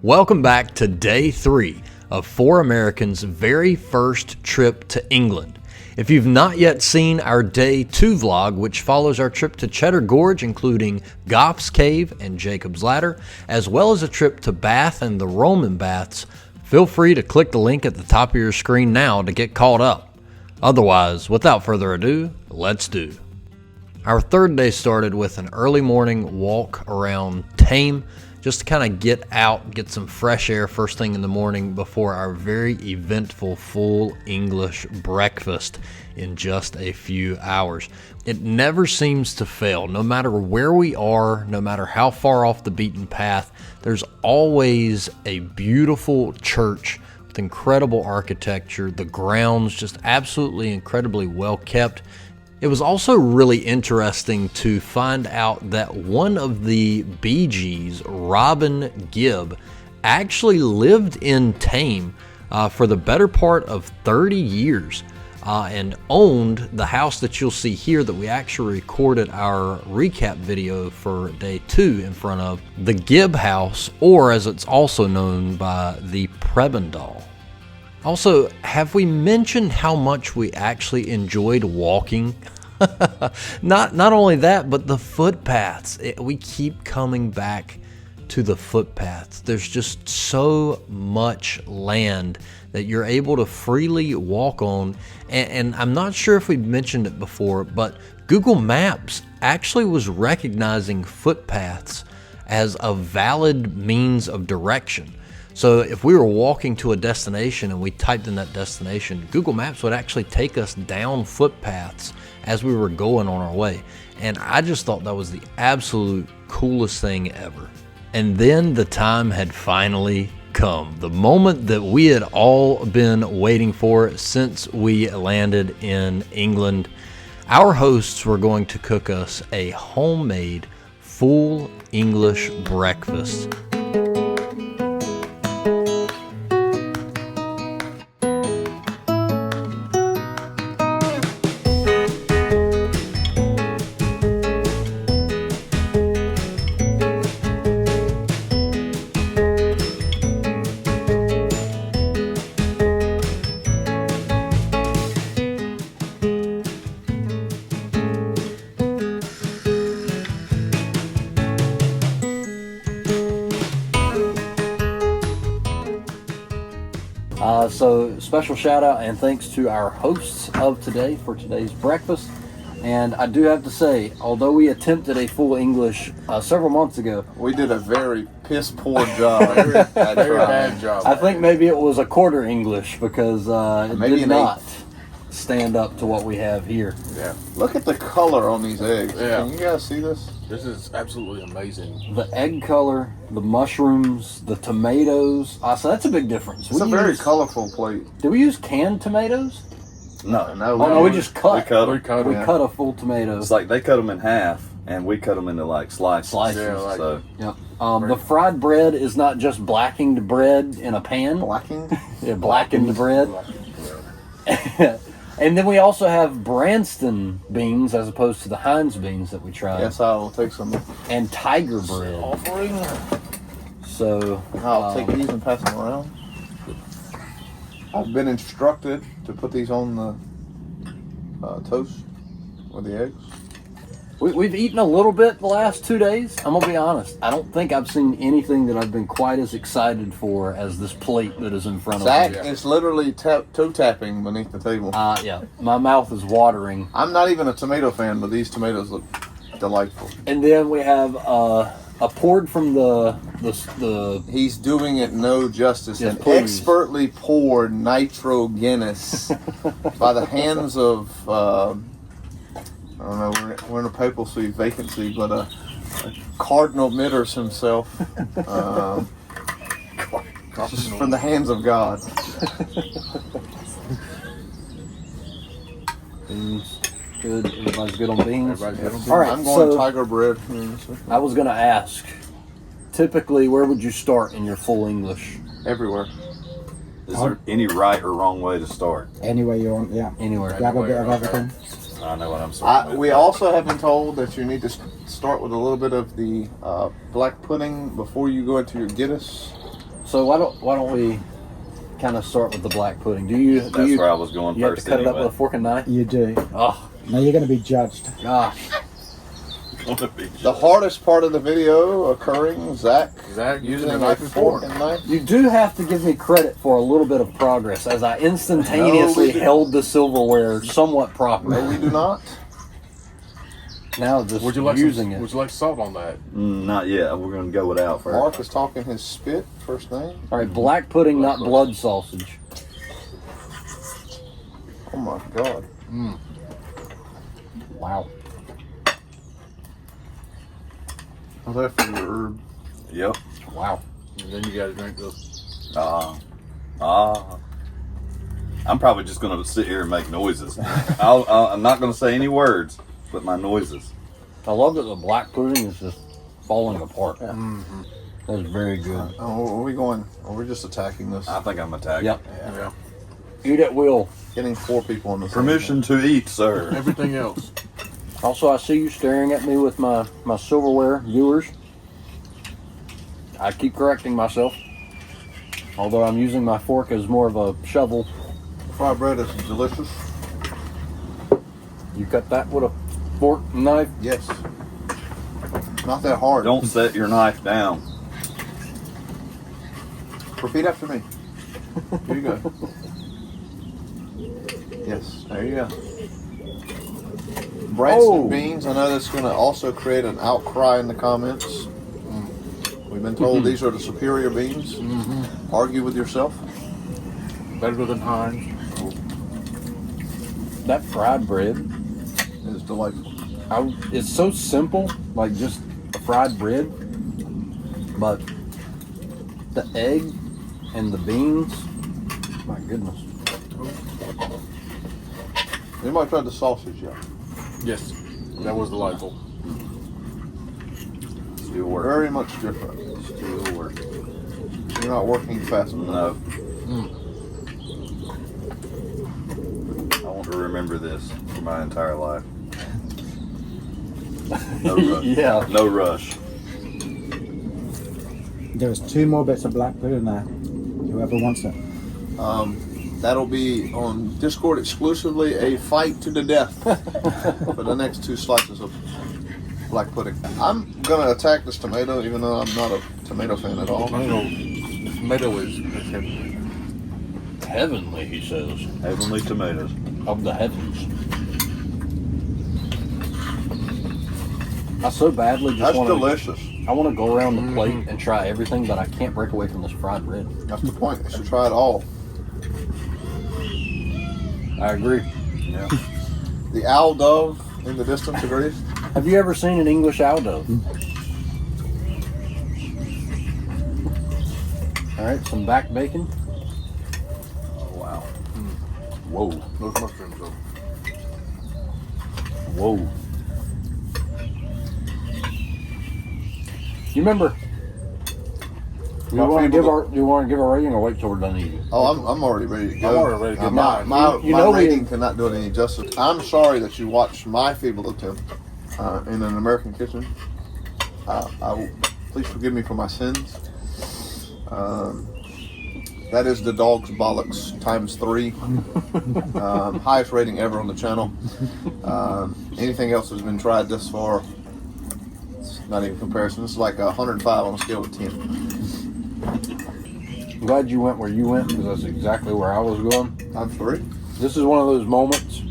Welcome back to day 3 of 4 Americans' very first trip to England. If you've not yet seen our day 2 vlog, which follows our trip to Cheddar Gorge, including Goff's Cave and Jacob's Ladder, as well as a trip to Bath and the Roman Baths, feel free to click the link at the top of your screen now to get caught up. Otherwise, without further ado, let's do. Our third day started with an early morning walk around Thame, just to kind of get out, get some fresh air first thing in the morning before our very eventful full English breakfast in just a few hours. It never seems to fail. No matter where we are, no matter how far off the beaten path, there's always a beautiful church with incredible architecture, the grounds just absolutely incredibly well kept. It was also really interesting to find out that one of the Bee Gees, Robin Gibb, actually lived in Thame for the better part of 30 years and owned the house that you'll see here that we actually recorded our recap video for day 2 in front of, the Gibb House, or as it's also known by the Prebendal. Also, have we mentioned how much we actually enjoyed walking? Not only that, but the footpaths. We keep coming back to the footpaths. There's just so much land that you're able to freely walk on. And I'm not sure if we've mentioned it before, but Google Maps actually was recognizing footpaths as a valid means of direction. So if we were walking to a destination and we typed in that destination, Google Maps would actually take us down footpaths as we were going on our way. And I just thought that was the absolute coolest thing ever. And then the time had finally come. The moment that we had all been waiting for since we landed in England. Our hosts were going to cook us a homemade full English breakfast. So special shout out and thanks to our hosts of today for today's breakfast. And I do have to say, although we attempted a full English several months ago, we did a very piss poor job. Very bad job. I think maybe it was a quarter English because it did not stand up to what we have here. Yeah. Look at the color on these eggs. Yeah. Can you guys see this? This is absolutely amazing. The egg color, the mushrooms, the tomatoes. So that's a big difference. It's a very colorful plate. Do we use canned tomatoes? No. We just cut. We cut a full tomato. It's like they cut them in half, and we cut them into like slices. Yeah, so. Yep. The fried bread is not just blackened bread in a pan. Blacking? Yeah, blackened bread. And then we also have Branston beans as opposed to the Heinz beans that we tried. Yes, I will take some. And tiger bread. Offering. So I'll take these and pass them around. I've been instructed to put these on the toast with the eggs. We've eaten a little bit the last 2 days. I'm going to be honest. I don't think I've seen anything that I've been quite as excited for as this plate that is in front Zach of me. is literally toe tapping beneath the table. Yeah. My mouth is watering. I'm not even a tomato fan, but these tomatoes look delightful. And then we have a poured from the He's doing it no justice. Yes, An please. expertly poured Nitro Guinness by the hands of I don't know, we're in a papacy vacancy, but a Cardinal Mitters himself. Just from the hands of God. beans. Good. Everybody's good on beans. All right, I'm going so tiger bread. I was going to ask, typically, where would you start in your full English? Everywhere. Is there any right or wrong way to start? Any way you want, yeah. Anywhere. Grab a bit of everything. I know what I'm saying. We also have been told that you need to start with a little bit of the black pudding before you go into your Guinness. So why don't we kind of start with the black pudding? That's where I was going you first. You have to cut it up anyway. with a fork and knife? You do. Oh, Now you're going to be judged. gosh. The hardest part of the video occurring, Zach using a a knife and fork fork. and knife. You do have to give me credit for a little bit of progress, as I instantaneously held the silverware somewhat properly. No, we do not. Now just Would you like using it. Would you like salt on that? Not yet. We're going to go without first. Mark is talking his spit, first name. All right, black pudding, not blood sausage. Oh my God. Wow. How's that for your herb? Yep. Wow. And then you got to drink this. I'm probably just going to sit here and make noises. I'm not going to say any words, but my noises. I love that the black pudding is just falling apart. Yeah. That's very good. Oh, are we going? Are we just attacking this? I think I'm attacking. Yep. Yeah. Eat at will. Getting 4 people on the Permission to eat, sir. Everything else. Also, I see you staring at me with my silverware, viewers. I keep correcting myself. Although I'm using my fork as more of a shovel. Fried bread is delicious. You cut that with a fork and knife? Yes. Not that hard. Don't set your knife down. Repeat after me. Here you go. Yes, there you go. Branston beans. I know that's going to also create an outcry in the comments. We've been told these are the superior beans. Argue with yourself. Better than Heinz. That fried bread, It's delightful. it's so simple, like just a fried bread. But the egg and the beans, my goodness. Anybody tried the sausage yet? Yes. That was delightful. Still work. Very much different. Still work. You're not working fast enough. No. I want to remember this for my entire life. No rush. Yeah. No rush. There's 2 more bits of black pudding there. Whoever wants it. That'll be on Discord exclusively, a fight to the death for the next 2 slices of black pudding. I'm going to attack this tomato, even though I'm not a tomato fan at all. Tomato is heavy. Heavenly, he says. Heavenly tomatoes. Of the heavens. I so badly just That's want to. delicious. I want to go around the plate and try everything, but I can't break away from this fried bread. That's the point. You should try it all. I agree. Yeah. The owl dove in the distance agrees. Have you ever seen an English owl dove? All right, some back bacon. Oh, wow. Whoa, Those mushrooms though. whoa. You remember? Do you want to give our rating or wait till we're done eating? Oh, I'm already ready to go. I'm already ready to give my mine. You know my we- rating cannot do it any justice. I'm sorry that you watched my feeble attempt in an American kitchen. Please forgive me for my sins. That is the dog's bollocks times 3. Highest rating ever on the channel. Anything else that's been tried thus far, it's not even comparison. It's like 105 on a scale of 10. I'm glad you went where you went because that's exactly where I was going. I'm sorry. This is one of those moments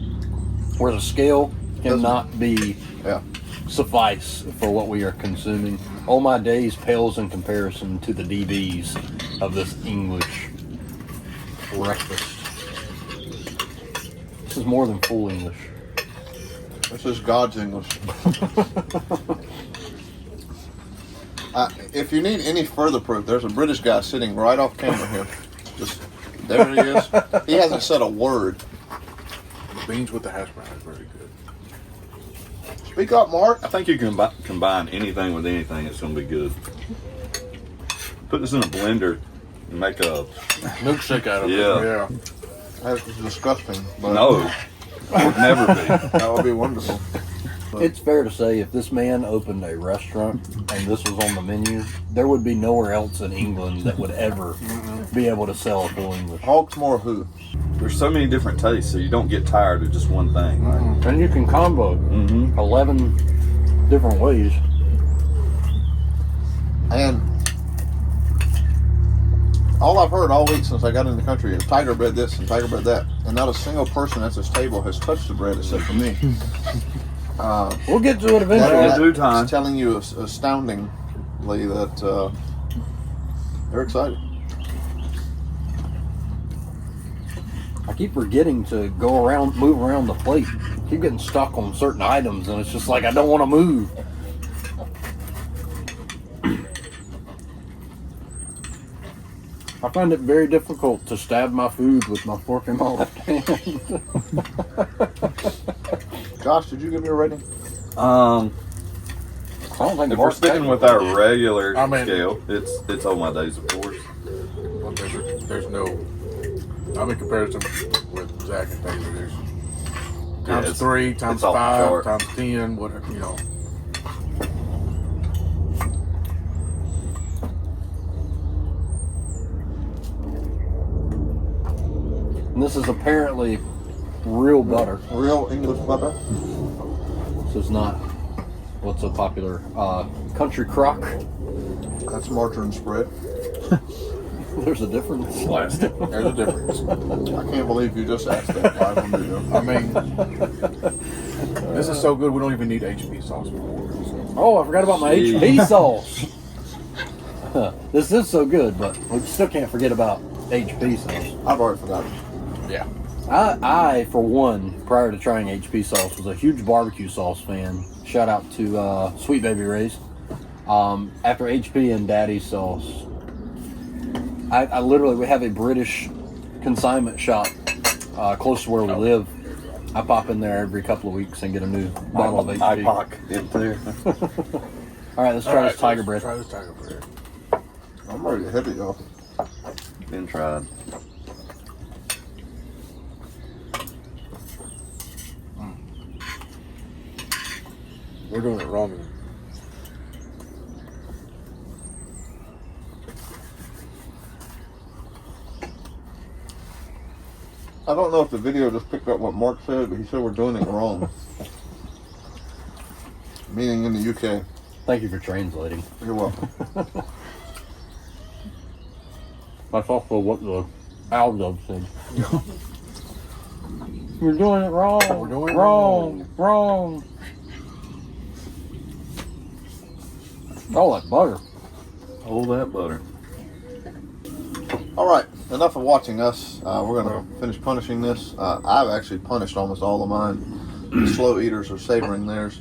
where the scale cannot be Yeah. suffice for what we are consuming. All my days pales in comparison to the DBs of this English breakfast. This is more than full English. This is God's English. If you need any further proof, there's a British guy sitting right off camera here. Just there he is. He hasn't said a word. The beans with the hash brown is very good. Speak up, Mark. I think you can combine anything with anything. It's going to be good. Put this in a blender and make a... Milkshake out of Yeah. it. Yeah. That is disgusting. But No. It would never be. That would be wonderful. It's fair to say if this man opened a restaurant and this was on the menu, there would be nowhere else in England that would ever be able to sell a full English. Hawksmoor who? There's so many different tastes, so you don't get tired of just one thing. And you can combo 11 different ways. And all I've heard all week since I got in the country is tiger bread this and tiger bread that. And not a single person at this table has touched the bread except for me. We'll get to it eventually. That In due time. is telling you astoundingly that they're excited. I keep forgetting to move around the plate. I keep getting stuck on certain items, and it's just like I don't want to move. I find it very difficult to stab my food with my fork in my left hand. Josh, did you give me a rating? I don't think If we're Mark sticking with technically our did. regular I mean- scale, it's all my days, of course. Well, there's no. I'm in comparison with Zack and Taylor. There's times it's- 3, times it's off the 5, chart. times 10, whatever, you know. And this is apparently real butter. Real English butter. This is not what's so popular. Country crock. That's margarine spread. There's a difference. Plastic. There's a difference. I can't believe you just asked that live on video. I mean, this is so good we don't even need HP sauce anymore. So. Oh, I forgot about my Jeez. HP sauce. This is so good, but we still can't forget about HP sauce. I've already forgotten. Yeah. I, for one, prior to trying HP sauce, was a huge barbecue sauce fan. Shout out to Sweet Baby Ray's. After HP and Daddy's sauce, I literally, we have a British consignment shop close to where we live. I pop in there every couple of weeks and get a new bottle of HP. IPOC in there. All right, let's try this tiger bread. Try this tiger bread. I'm ready to hit it, y'all. Been tried. We're doing it wrong. I don't know if the video just picked up what Mark said, but he said we're doing it wrong. Meaning in the UK. Thank you for translating. You're welcome. That's also what the Aldo said. We're doing it wrong. We're doing it wrong. Oh, that butter. Hold that butter. All right, enough of watching us. We're going to finish punishing this. I've actually punished almost all of mine. The slow eaters are savoring theirs.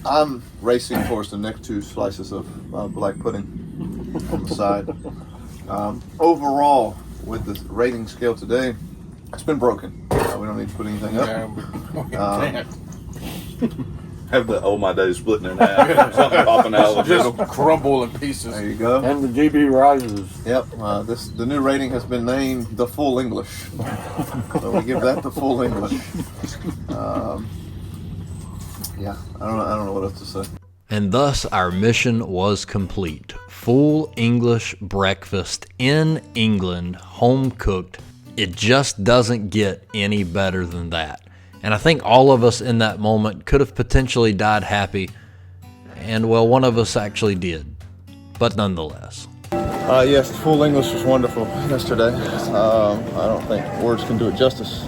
I'm racing towards the next 2 slices of black pudding on the side. Overall, with the rating scale today, it's been broken. We don't need to put anything up. Yeah, Have the my days splitting in half. Something popping out of the just middle. crumble in pieces. There you go. And the GB rises. Yep, the new rating has been named the full English. So we give that the full English. Yeah, I don't know what else to say. And thus our mission was complete. Full English breakfast in England, home cooked. It just doesn't get any better than that. And I think all of us in that moment could have potentially died happy. And well, one of us actually did. But nonetheless. Yes, the full English was wonderful yesterday. I don't think words can do it justice.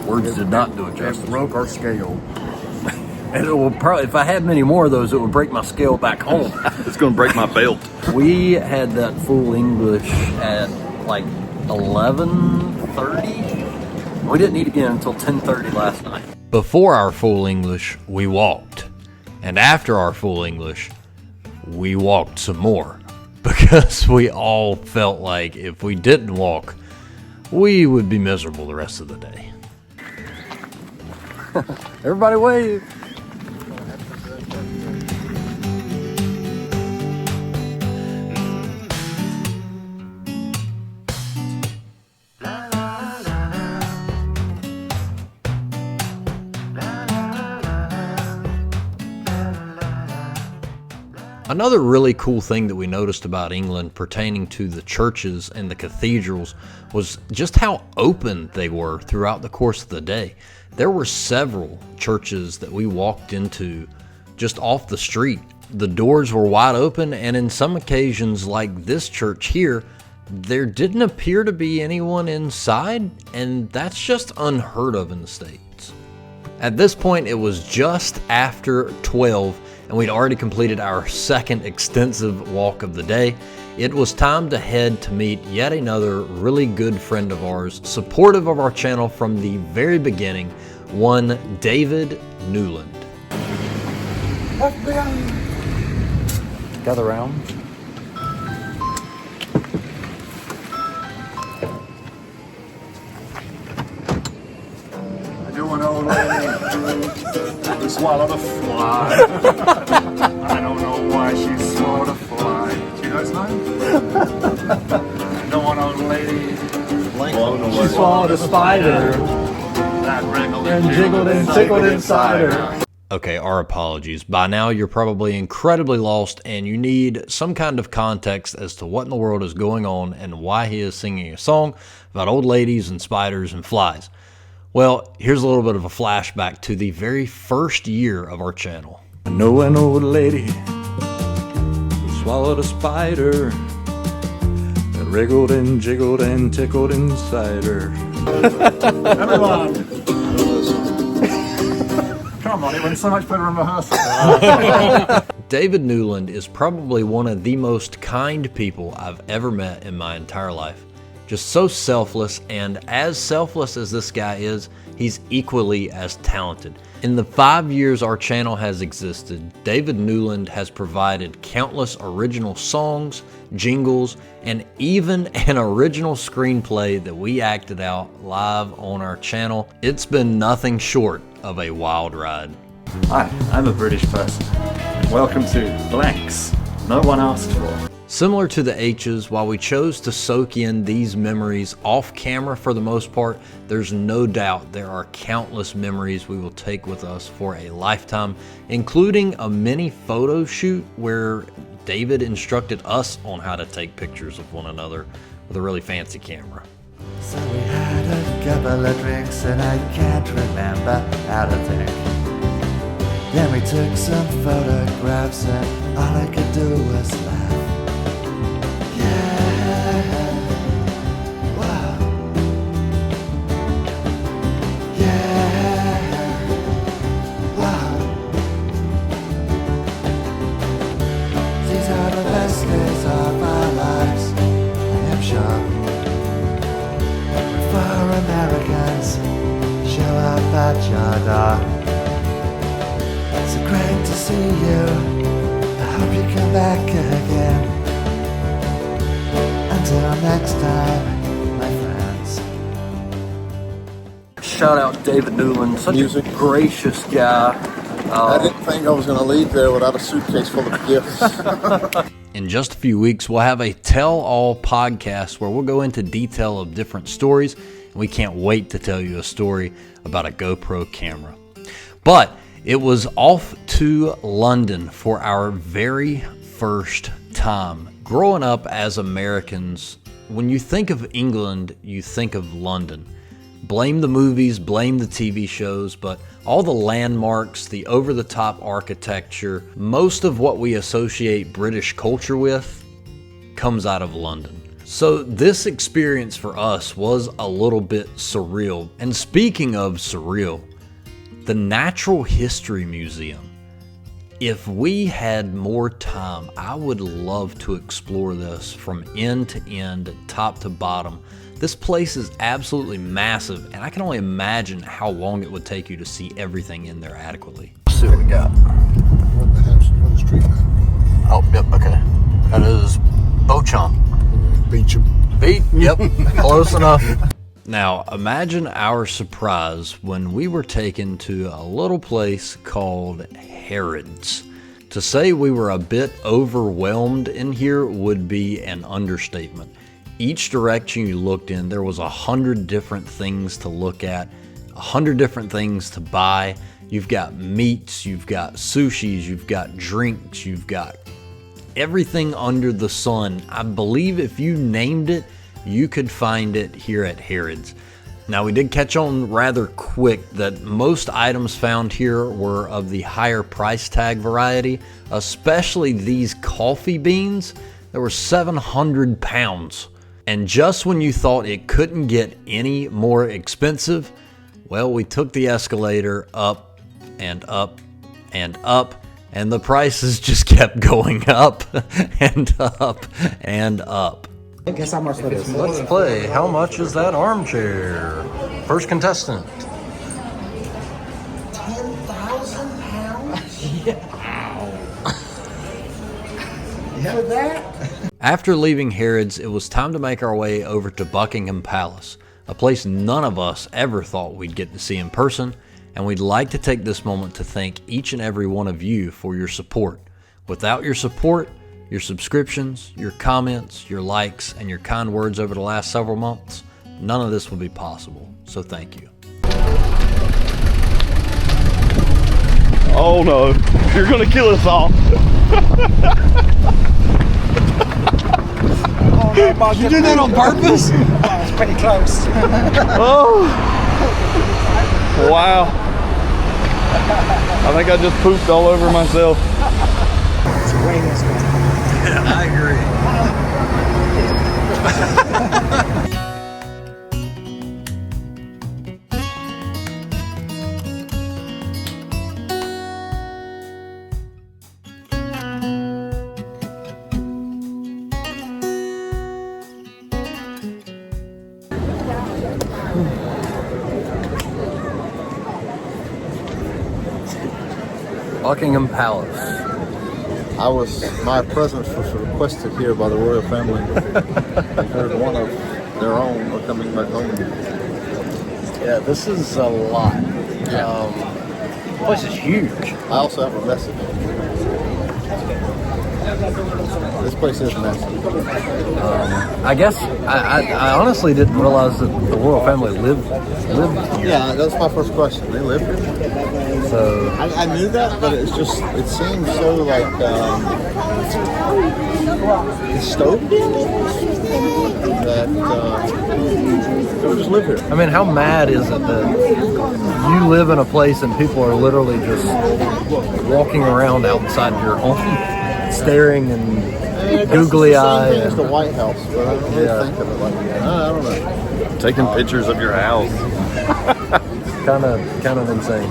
Words did not do it justice. It broke our scale. And it will probably, if I had many more of those, it would break my scale back home. It's going to break my belt. We had that full English at like 11:30. We didn't eat again until 10:30 last night. Before our full English, we walked. And after our full English, we walked some more. Because we all felt like if we didn't walk, we would be miserable the rest of the day. Everybody wave. Another really cool thing that we noticed about England pertaining to the churches and the cathedrals was just how open they were throughout the course of the day. There were several churches that we walked into just off the street. The doors were wide open, and in some occasions, like this church here, there didn't appear to be anyone inside, and that's just unheard of in the States. At this point, it was just after 12, and we'd already completed our second extensive walk of the day. It was time to head to meet yet another really good friend of ours, supportive of our channel from the very beginning, one David Newland. Gather round. I do an old lady who swallowed a fly. I don't know why she swallowed a fly. Do you know his name? I know an old lady. She swallowed a spider That wriggled and jiggled and tickled inside her. Okay, our apologies. By now, you're probably incredibly lost and you need some kind of context as to what in the world is going on and why he is singing a song about old ladies and spiders and flies. Well, here's a little bit of a flashback to the very first year of our channel. I know an old lady who swallowed a spider that wriggled and jiggled and tickled inside her. Everyone! Come on, it went so much better in rehearsal. David Newland is probably one of the most kind people I've ever met in my entire life. Just so selfless, and as selfless as this guy is, he's equally as talented. In the 5 years our channel has existed, David Newland has provided countless original songs, jingles, and even an original screenplay that we acted out live on our channel. It's been nothing short of a wild ride. Hi, I'm a British person. Welcome to Blanks No One Asked For. Similar to the H's, while we chose to soak in these memories off camera for the most part, there's no doubt there are countless memories we will take with us for a lifetime, including a mini photo shoot where David instructed us on how to take pictures of one another with a really fancy camera. So we had a couple of drinks and I can't remember how to think. Then we took some photographs and all I could do was laugh. Yeah, wow. Yeah, wow. These are the best days of our lives, I am sure. For Americans, show up at your door. So great to see you. I hope you come back again. Until next time, my friends. Shout out David Newland, such a gracious guy. I didn't think I was going to leave there without a suitcase full of gifts. In just a few weeks, we'll have a tell-all podcast where we'll go into detail of different stories, and we can't wait to tell you a story about a GoPro camera. But it was off to London for our very first time. Growing up as Americans, when you think of England, you think of London. Blame the movies, blame the TV shows, but all the landmarks, the over-the-top architecture, most of what we associate British culture with comes out of London. So this experience for us was a little bit surreal. And speaking of surreal, the Natural History Museum. If we had more time, I would love to explore this from end to end, top to bottom. This place is absolutely massive, and I can only imagine how long it would take you to see everything in there adequately. Let's see what we got. What the heck's the street name? Oh, yep, okay. That is Beauchamp. Beach. Beat? Yep, close enough. Now, imagine our surprise when we were taken to a little place called Harrods. To say we were a bit overwhelmed in here would be an understatement. Each direction you looked in, there was 100 different things to look at, 100 different things to buy. You've got meats, you've got sushis, you've got drinks, you've got everything under the sun. I believe if you named it, you could find it here at Harrods. Now, we did catch on rather quick that most items found here were of the higher price tag variety, especially these coffee beans. There were 700 pounds. And just when you thought it couldn't get any more expensive, well, we took the escalator up and up and up, and the prices just kept going up and up and up. Guess how much that is. Let's play. How much is that armchair? First contestant. 10,000 pounds? Yeah. With that? After leaving Harrods, it was time to make our way over to Buckingham Palace, a place none of us ever thought we'd get to see in person, and we'd like to take this moment to thank each and every one of you for your support. Without your support, your subscriptions, your comments, your likes, and your kind words over the last several months, none of this would be possible. So thank you. Oh no, you're gonna kill us all. Oh no, Mark, you did that on purpose? Oh, it's pretty close. Oh, wow. I think I just pooped all over myself. It's way this way. I agree. Buckingham Palace. My presence was requested here by the royal family. I heard one of their own are coming back home. Yeah, this is a lot. Yeah. The place is huge. I also have a message. This place is messy. I guess I honestly didn't realize that the royal family lived here. Yeah, that's my first question. They live here? So I knew that, but it seems so like dystopian that they would just live here. I mean, how mad is it that you live in a place and people are literally just walking around outside your home, staring and googly eyed? It's the White House, but I don't really think of it like that. I don't know. Taking pictures of your house. Kind of insane.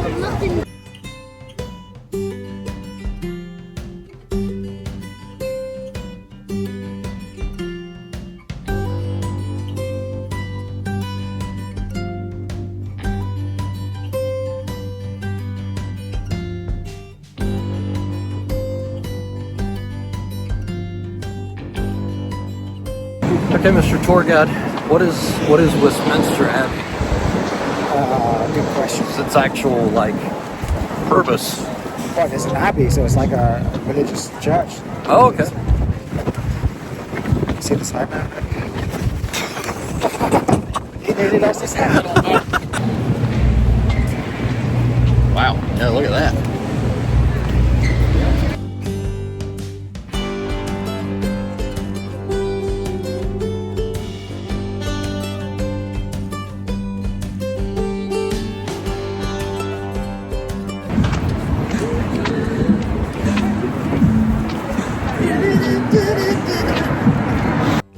Okay, Mr. Tour Guide, what is Westminster Abbey? Good question. What's its actual purpose? Well, there's an abbey, so it's like a religious church. Oh, okay. See the side now? He nearly lost his hat. Wow. Yeah, look at that.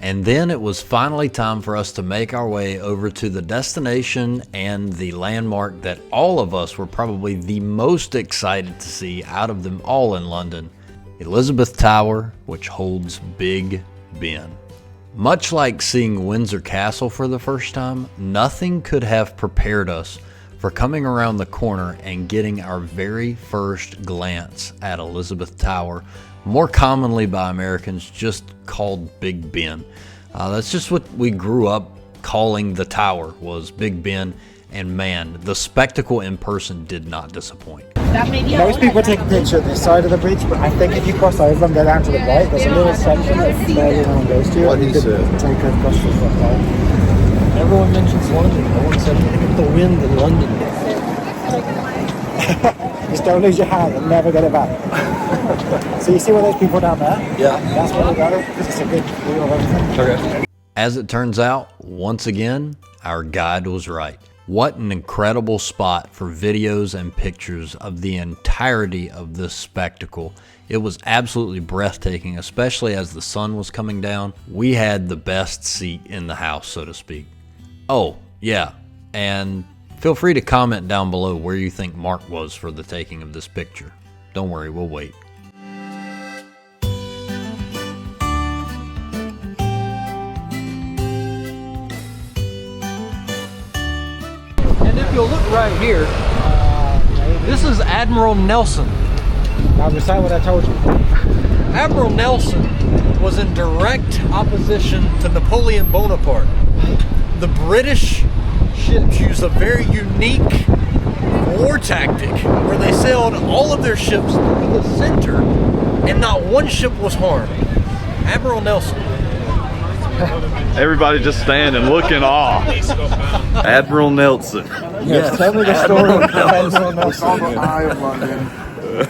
And then it was finally time for us to make our way over to the destination and the landmark that all of us were probably the most excited to see out of them all in London, Elizabeth Tower, which holds Big Ben. Much like seeing Windsor Castle for the first time, nothing could have prepared us for coming around the corner and getting our very first glance at Elizabeth Tower, more commonly by Americans just called Big Ben. That's just what we grew up calling the tower, was Big Ben, and man, the spectacle in person did not disappoint. Most people take a picture at this side of the bridge, but I think if you cross over and go down to the right, there's a little section that barely no one goes to. What he said. Take a cross to the right. Everyone mentions London. No one said anything about the wind in London. Just don't lose your hat and never get it back. So you see where those people down there? Yeah. That's where we go, because it's a good view of everything. Okay. As it turns out, once again, our guide was right. What an incredible spot for videos and pictures of the entirety of this spectacle. It was absolutely breathtaking, especially as the sun was coming down. We had the best seat in the house, so to speak. Oh, yeah, and feel free to comment down below where you think Mark was for the taking of this picture. Don't worry, we'll wait. And if you'll look right here, this is Admiral Nelson. Now recite what I told you. Admiral Nelson was in direct opposition to Napoleon Bonaparte. The British ships used a very unique war tactic where they sailed all of their ships through the center and not one ship was harmed. Admiral Nelson. Everybody just stand and look in awe. Admiral Nelson. Yes, tell me the story of Admiral Nelson. the Eye of London.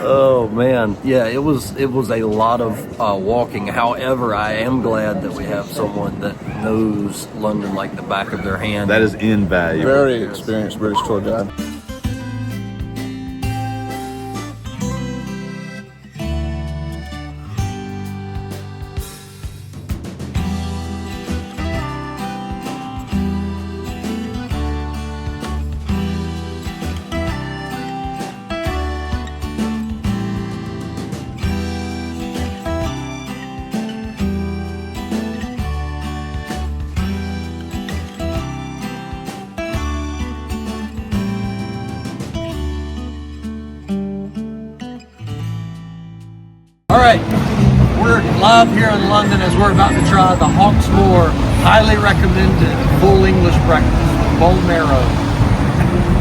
Oh man, yeah, it was a lot of walking. However, I am glad that we have someone that knows London like the back of their hand. That is invaluable. Very experienced British tour guide. Alright, we're live here in London as we're about to try the Hawksmoor highly recommended full English breakfast with bone marrow.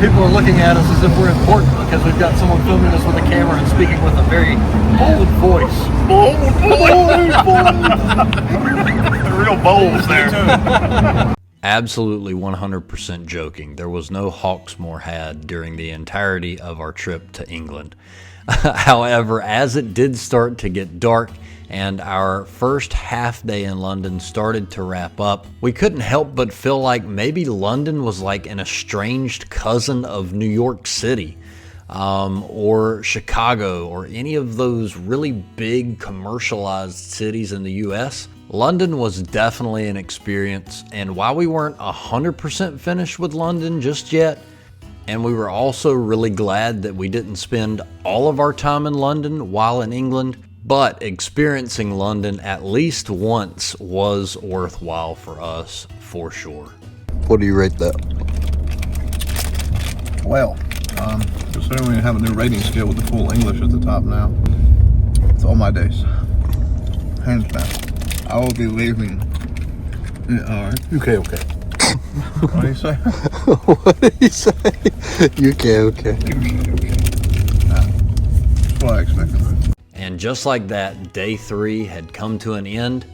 People are looking at us as if we're important because we've got someone filming us with a camera and speaking with a very bold voice. Real bowls there. Absolutely 100% joking. There was no Hawksmoor had during the entirety of our trip to England. However, as it did start to get dark and our first half day in London started to wrap up, we couldn't help but feel like maybe London was like an estranged cousin of New York City, or Chicago, or any of those really big commercialized cities in the US. London was definitely an experience, and while we weren't 100% finished with London just yet, and we were also really glad that we didn't spend all of our time in London while in England, but experiencing London at least once was worthwhile for us, for sure. What do you rate that? Well, considering we have a new rating scale with the full English at the top now, it's all my days. Hands down. I will be leaving. Yeah, alright. Okay. What do you say? What did he say? Okay. That's what I expected. And just like that, day 3 had come to an end,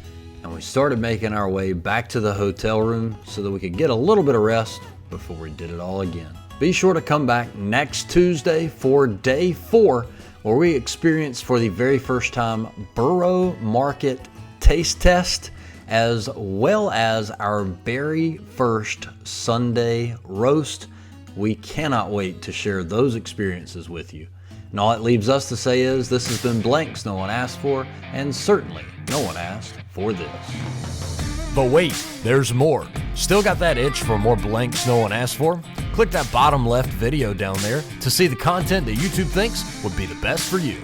and we started making our way back to the hotel room so that we could get a little bit of rest before we did it all again. Be sure to come back next Tuesday for day 4, where we experience for the very first time Borough Market Taste Test, as well as our very first Sunday roast. We cannot wait to share those experiences with you. And all it leaves us to say is this has been Blanks No One Asked For, and certainly no one asked for this. But wait, there's more. Still got that itch for more Blanks No One Asked For? Click that bottom left video down there to see the content that YouTube thinks would be the best for you.